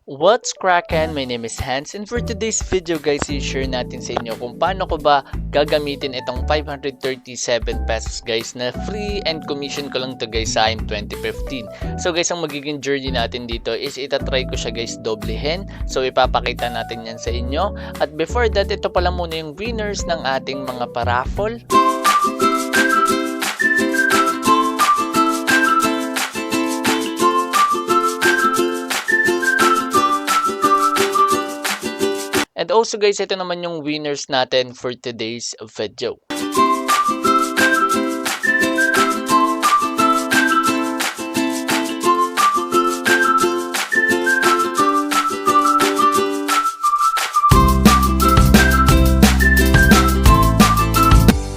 What's crackin'? My name is Hans and for today's video guys, i-share natin sa inyo kung paano ko ba gagamitin itong 537 pesos guys na free and commission ko lang to guys sa AIM 2015. So guys, ang magiging journey natin dito is itatry ko siya guys doblehin. So ipapakita natin yan sa inyo. At before that, ito pala muna yung winners ng ating mga paraffle. And also guys, ito naman yung winners natin for today's video.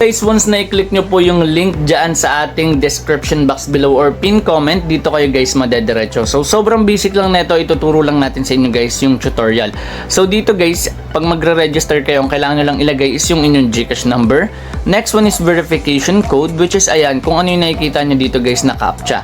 Guys, once na-click nyo po yung link dyan sa ating description box below or pin comment, dito kayo guys madediretso. So, sobrang basic lang nito, ituturo lang natin sa inyo guys yung tutorial. So, dito guys, pag magre-register kayo, ang kailangan nyo lang ilagay is yung inyong GCash number. Next one is verification code, which is ayan, kung ano yung nakikita nyo dito guys na CAPTCHA.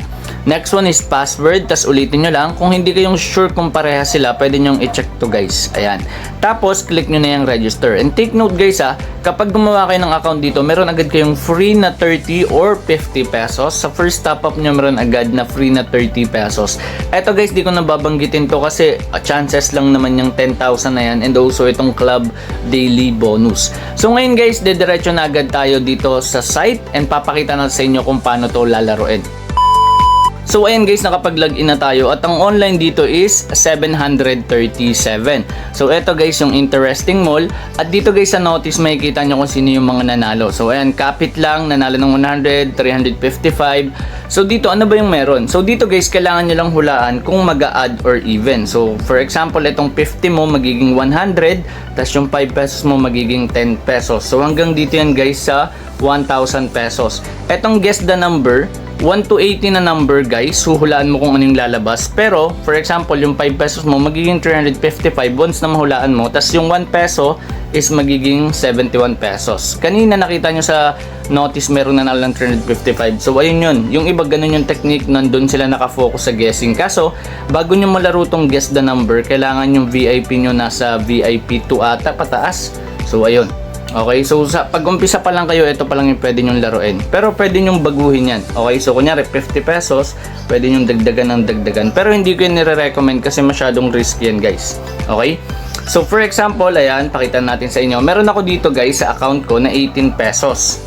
Next one is password, tas ulitin nyo lang. Kung hindi kayong sure kung pareha sila, pwede nyong i-check to guys. Ayan. Tapos, click nyo na yung register. And take note guys kapag gumawa kayo ng account dito, meron agad kayong free na 30 or 50 pesos. Sa first top up nyo, meron agad na free na 30 pesos. Eto guys, di ko nababanggitin to kasi chances lang naman yung 10,000 na yan. And also itong club daily bonus. So ngayon guys, dediretso na agad tayo dito sa site and papakita na sa inyo kung paano to lalaroin. So ayan guys, nakapag-login na tayo at ang online dito is 737. So eto guys yung interesting mall at dito guys sa notice makikita nyo kung sino yung mga nanalo. So ayan, kapit lang, nanalo ng 100, 355. So dito ano ba yung meron? So dito guys, kailangan nyo lang hulaan kung mag-a-add or even. So for example, itong 50 mo magiging 100, tas yung 5 pesos mo magiging 10 pesos. So hanggang dito yan guys sa 1,000 pesos. Etong guess the number, 1 to 80 na number guys, huhulaan mo kung anong lalabas. Pero, for example, yung 5 pesos mo magiging 355 once na mahulaan mo. Tapos yung 1 peso is magiging 71 pesos. Kanina nakita nyo sa notice meron na lang 355. So ayun yun. Yung iba ganun yung technique, nandun sila nakafocus sa guessing. Kaso, bago nyo malaro tong guess the number, kailangan yung VIP nyo nasa VIP 2 ata pataas. So ayun. Okay, so sa pag-umpisa pa lang kayo, ito pa lang yung pwede nyong laruin. Pero pwede nyong baguhin yan. Okay, so kunyari 50 pesos, pwede nyong dagdagan ng dagdagan. Pero hindi ko yung nire-recommend kasi masyadong risky yan guys. Okay, so for example, ayan, pakita natin sa inyo. Meron ako dito guys sa account ko na 18 pesos.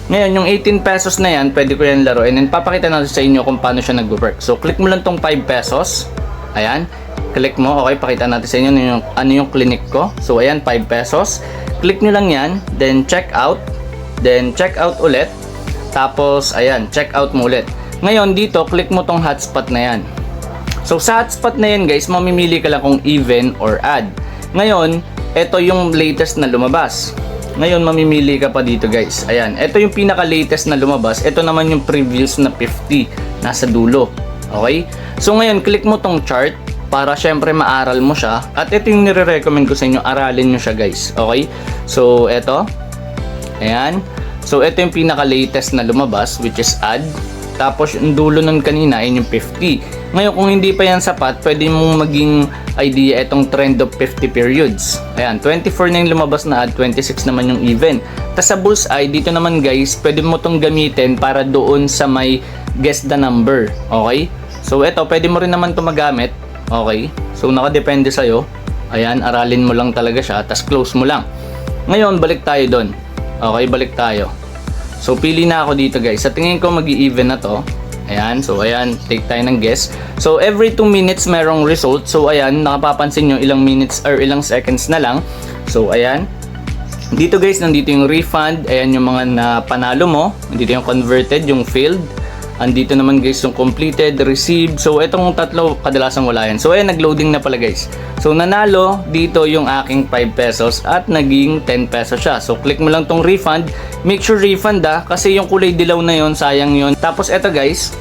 Ngayon, yung 18 pesos na yan, pwede ko yan laruin. And papakita natin sa inyo kung paano siya nag-work. So click mo lang tong 5 pesos. Ayan, click mo. Okay, pakita natin sa inyo ano yung clinic ko. So ayan, 5 pesos. Click nyo lang yan, then check out ulit, tapos ayan, check out mo ulit. Ngayon dito, click mo tong hotspot na yan. So sa hotspot na yan guys, mamimili ka lang kung even or add. Ngayon, ito yung latest na lumabas. Ngayon, mamimili ka pa dito guys. Ayan, ito yung pinaka latest na lumabas. Ito naman yung previous na 50, nasa dulo. Okay? So ngayon, click mo tong chart para syempre maaral mo siya. At ito yung nire-recommend ko sa inyo, aralin nyo siya guys. Okay? So, ito. Ayan. So, ito yung pinaka-latest na lumabas, which is add. Tapos, yung dulo nun kanina, yun yung 50. Ngayon, kung hindi pa yan sapat, pwede mong maging idea itong trend of 50 periods. Ayan, 24 na yung lumabas na add, 26 naman yung even. Tapos sa bullseye, dito naman guys, pwede mo itong gamitin para doon sa may guess the number. Okay? So, ito, pwede mo rin naman ito magamit. Okay, so nakadepende sa'yo. Ayan, aralin mo lang talaga siya, tas close mo lang. Ngayon, balik tayo doon. Okay, balik tayo. So, pili na ako dito guys. Sa tingin ko mag-i-even na to. Ayan, so ayan, take tayo ng guess. So, every 2 minutes merong result. So, ayan, nakapapansin nyo ilang minutes or ilang seconds na lang. So, ayan. Dito guys, nandito yung refund. Ayan yung mga napanalo mo. Nandito yung converted, yung failed. Andito naman guys yung completed, received. So itong tatlo kadalasan wala yan. So ayan, nag-loading na pala guys. So nanalo dito yung aking 5 pesos at naging 10 pesos siya. So click mo lang tong refund. Make sure refund kasi yung kulay dilaw na yon, sayang yon. Tapos eto guys,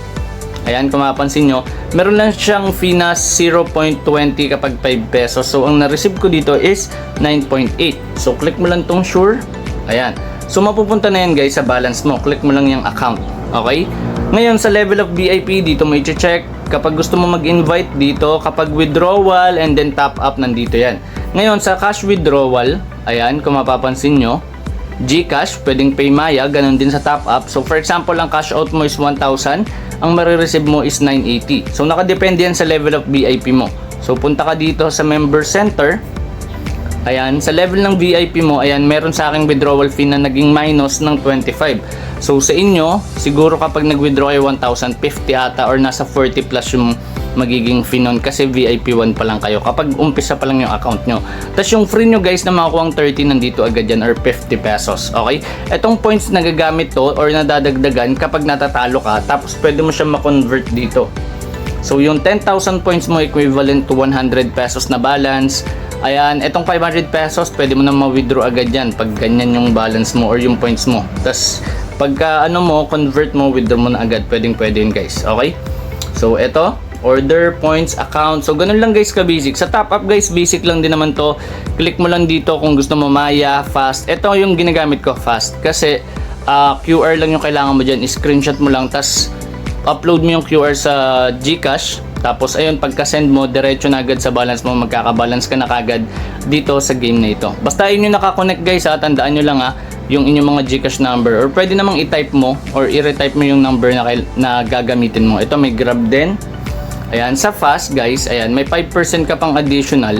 ayan kung mapapansin nyo, meron lang siyang fee na 0.20 kapag 5 pesos. So ang na-receive ko dito is 9.8. So click mo lang tong sure. Ayan. So mapupunta na yan guys sa balance mo. Click mo lang yung account. Okay? Ngayon sa level of VIP, dito mo i-check Kapag gusto mo mag-invite dito, kapag withdrawal and then top up, nandito yan. Ngayon, sa cash withdrawal, ayan, kung mapapansin nyo, GCash, pwedeng Paymaya, ganun din sa top up. So for example, ang cash out mo is 1,000, ang marireceive mo is 980. So nakadepende yan sa level of VIP mo. So punta ka dito sa member center. Ayan, sa level ng VIP mo, ayan, meron sa aking withdrawal fee na naging minus ng 25. So sa inyo, siguro kapag nag-withdraw kayo 1,050 ata or nasa 40 plus yung magiging fee nun kasi VIP 1 pa lang kayo kapag umpisa pa lang yung account nyo. Tapos yung free nyo guys na makakuha 30 nandito agad yan or 50 pesos. Okay? Etong points nagagamit to or nadadagdagan kapag natatalo ka tapos pwede mo siya ma-convert dito. So yung 10,000 points mo equivalent to 100 pesos na balance. Ayan, etong 500 pesos pwede mo na ma-withdraw agad yan pag ganyan yung balance mo or yung points mo. Tapos pagka ano mo, convert mo, withdraw mo na agad. Pwede yun guys. Okay? So eto, order, points, account. So, ganun lang guys ka-basic. Sa top up guys, basic lang din naman to. Click mo lang dito kung gusto mo Maya, fast. Ito yung ginagamit ko, fast. Kasi QR lang yung kailangan mo dyan. Screenshot mo lang, tas upload mo yung QR sa GCash. Tapos, ayun, pagka-send mo, diretso na agad sa balance mo. Magkaka-balance ka na kagad dito sa game na ito. Basta yun yung nakakonect guys ha. Tandaan nyo lang ha, yung inyong mga GCash number. Or pwede namang i-type mo or i-retype mo yung number na gagamitin mo. Ito may Grab din. Ayan, sa fast guys, ayan, may 5% ka pang additional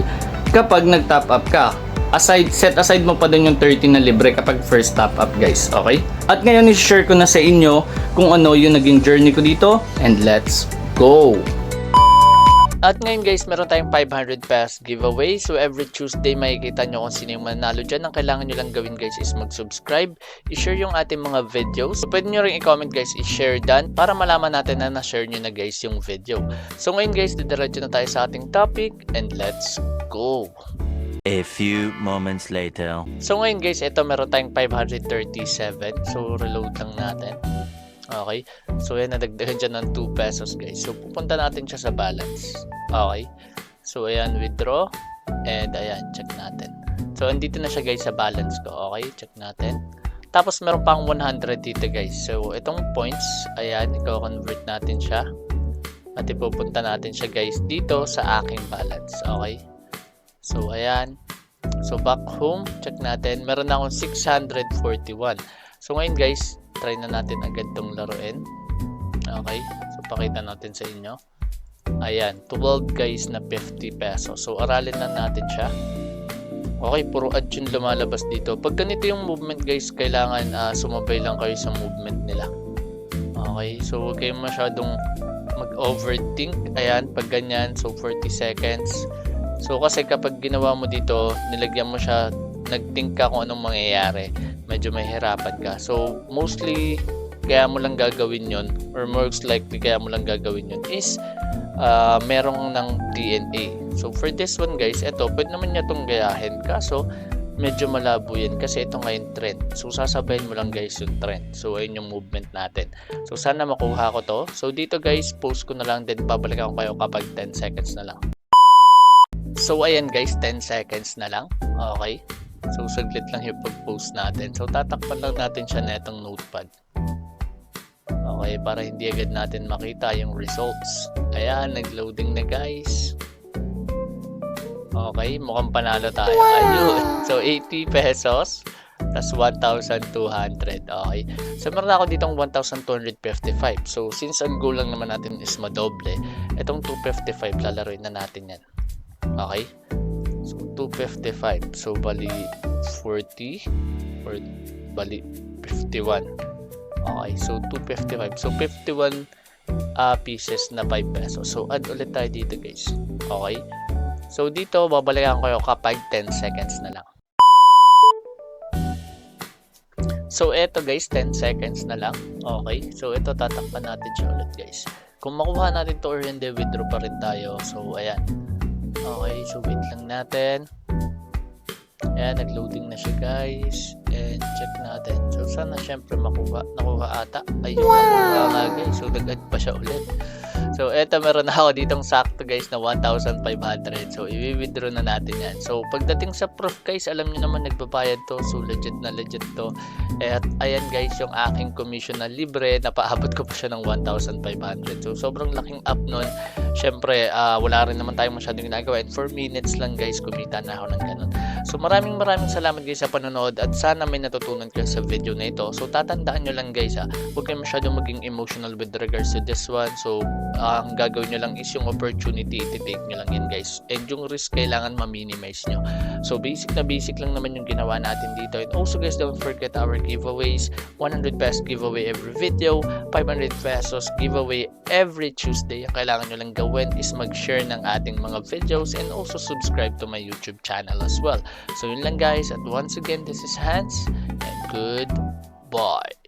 kapag nag-top up ka. Set aside mo pa dun yung 30 na libre kapag first top up guys, okay? At ngayon i-share ko na sa inyo kung ano yung naging journey ko dito and let's go! At ngayon guys, meron tayong 500 pesos giveaway. So every Tuesday makikita nyo kung sino yung mananalo dyan. Ang kailangan nyo lang gawin guys is mag-subscribe, i-share yung ating mga videos. So pwede nyo rin i-comment guys, i-share dan para malaman natin na na-share nyo na guys yung video. So ngayon guys, didiretso na tayo sa ating topic and let's go! A few moments later. So ngayon guys, ito meron tayong 537. So reload lang natin. Okay. So yan, nadagdagan dyan ng 2 pesos guys. So pupunta natin siya sa balance. Okay. So ayan, withdraw. And ayan, check natin. So andito na siya guys sa balance ko. Okay, check natin. Tapos meron pang 100 dito guys. So itong points, ayan, i-convert natin siya. At ipupunta natin siya guys dito sa aking balance. Okay. So ayan. So back home, check natin. Meron na akong 641. So ngayon guys, try na natin agad tong laruin. Okay. So pakita natin sa inyo. Ayan, 12 guys na 50 pesos. So aralin lang natin siya. Okay, puro add yung lumalabas dito. Pag ganito yung movement guys, kailangan sumabay lang kayo sa movement nila. Okay, so huwag kayong masyadong mag-overthink. Ayan, pag ganyan, so 40 seconds. So kasi kapag ginawa mo dito, nilagyan mo siya, nag-think ka kung anong mangyayari, medyo may hirapan ka. So mostly kaya mo lang gagawin yon, or most likely kaya mo lang gagawin yon is merong ng DNA. So for this one guys, eto pwede naman niya itong gayahin, kaso medyo malabo yan kasi ito ngayon trend. So sasabayin mo lang guys yung trend. So ayun yung movement natin. So sana makuha ko to. So dito guys, post ko na lang, then babalikan ko kayo kapag 10 seconds na lang. So ayan guys, 10 seconds na lang. Okay. So saglit lang yung pag-post natin. So tatakpan lang natin siya na itong notepad. Okay, para hindi agad natin makita yung results. Ayan, nag-loading na guys. Okay, mukhang panalo tayo. Ayun. So 80 pesos plus 1,200. Okay. So meron ako ditong 1,255. So since ang goal lang naman natin is madoble, itong 255 lalaroin na natin yan. Okay. So 255. So bali 40 or bali 51. Okay. So 255. So 51 pieces na 5 pesos. So add ulit tayo dito guys. Okay. So dito babalikan ko yung kapag 10 seconds na lang. So eto guys, 10 seconds na lang. Okay. So ito tatakpan natin siya ulit guys. Kung makuha natin to or hindi, withdraw pa rin tayo. So ayan. Okay, so wait lang natin. Ayan, nag-loading na siya guys. And check natin. So sana syempre nakuha ata. Ayun, nakuha nga guys. So nag-add pa siya ulit. So, eto meron na ako ditong sakto guys na 1,500. So, i-withdraw na natin yan. So, pagdating sa proof guys, alam niyo naman nagbabayad to. So, legit na legit to. At ayan guys, yung aking commission na libre, napaabot ko pa siya ng 1,500. So, sobrang laking up nun. Syempre, wala rin naman tayong masyadong ginagawa. And 4 minutes lang guys, kumita na ako ng ganun. So, maraming salamat guys sa panonood. At sana may natutunan kayo sa video na ito. So, tatandaan nyo lang guys, huwag kayo masyadong maging emotional with regards to this one. So, ang gagawin nyo lang is yung opportunity, iti-take nyo lang yan guys. And yung risk kailangan ma-minimize nyo. So basic lang naman yung ginawa natin dito. And also guys, don't forget our giveaways. 100 pesos giveaway every video, 500 pesos giveaway every Tuesday. Ang kailangan nyo lang gawin is mag-share ng ating mga videos and also subscribe to my YouTube channel as well. So yun lang guys, at once again, this is Hans and goodbye.